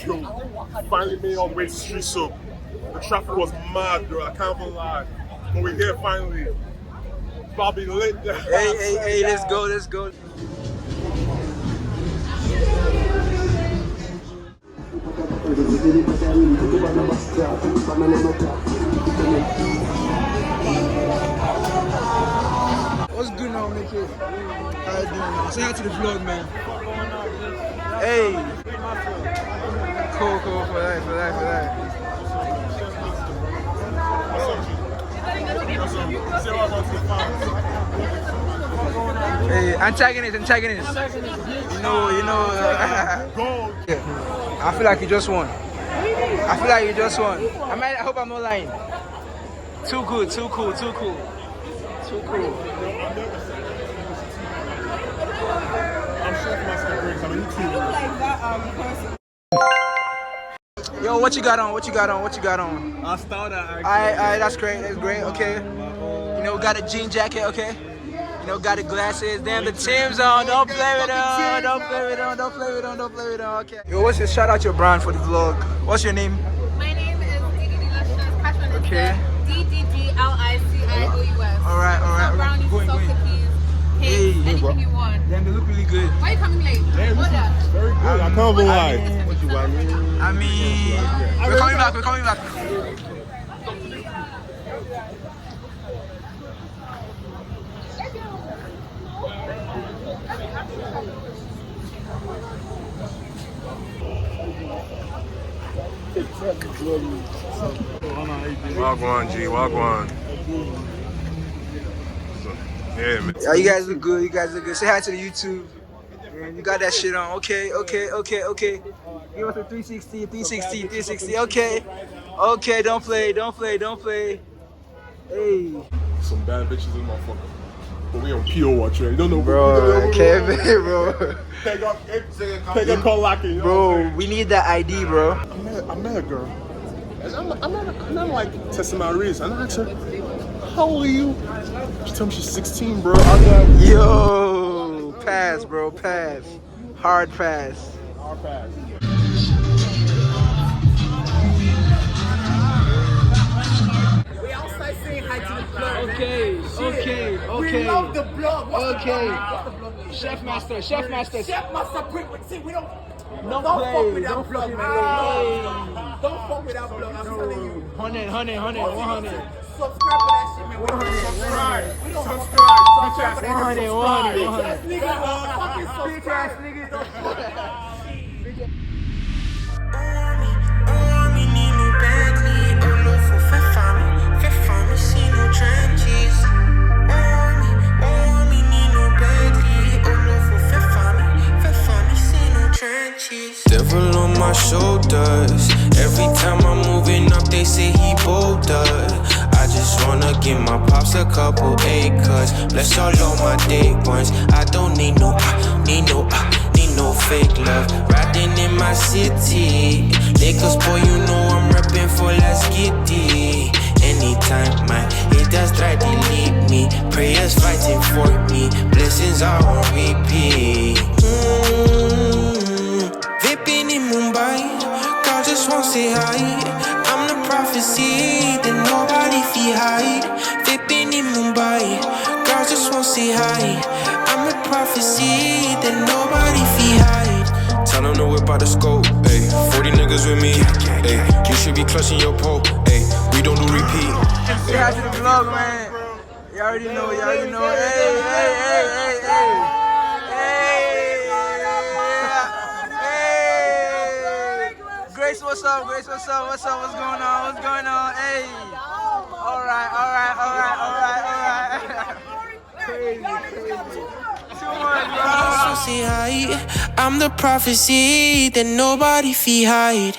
Yo, finally made our way to Street Souk. The traffic was mad, bro. I can't even lie. But we're here finally. Bobby lit. Hey, let's go, let's go. What's good now, MayK? How you doing? Say hi to the vlog, man. Hey. Cool, for that. Hey, antagonist. You know. I feel like you just won. I hope I'm not lying. Too cool. I'm sure if my skin breaks, I'm in YouTube. Yo, what you got on? I styled that. Alright, that's great, okay. You know, got a jean jacket, okay. You know, got the glasses. Damn, the Tim's on. Don't play with them, okay. Yo, what's your shout out your brand for the vlog? What's your name? My name is Catherine. Okay. DDGLICIOUS. Alright. Brownies, soft cookies, cakes, anything you want. Damn, they look really good. Why are you coming late? Very good. I can't even lie. I mean, we're coming back. Wagwan, G. Yeah, man. Yeah, you guys look good. Say hi to the YouTube. You got that shit on. Okay. Give us a 360. Okay, don't play. Hey. Some bad bitches in my fucker. But we on PO watch, right? You don't know, bro. Kevin, bro. Take a call locking. Bro, we need that ID, bro. I met a girl. And I'm not like testing my wrist. And I asked her, how old are you? She told me she's 16, bro. I'm like, yo, pass, bro, pass. Hard pass. We outside saying hi to the vlog. Okay. We love the vlog. What's the vlog? Chef Master. Chef Master, quick. See, we don't fuck with that vlog. Don't fuck with that vlog. I'm telling you. 100. Subscribe to that shit, man. We don't subscribe. Subscribe. 100. Fucking subscribe. Devil on my shoulders. Every time I'm moving up, they say he bolder. I just wanna give my pops a couple acres. Bless all of my day ones. I don't need no fake love. Riding in my city. Lakers, boy, you know I'm repping for Let's Get It. Anytime my haters try to delete me, prayers fighting for me, blessings are on repeat. Vaping in Mumbai, girl just won't say hi. I'm the prophecy that nobody feel hide. Vaping in Mumbai, girl just won't say hi. I'm the prophecy that nobody feel hide. Tell them to whip out the scope, ayy. 40 niggas with me, ayy. You should be clutching your pole, ayy. We don't do repeat. Say hi to the vlog, man. You already know. Hey. Grace, what's up? What's going on? Hey. All right. Crazy. Too much, bro. I'm the prophecy that nobody feel hide.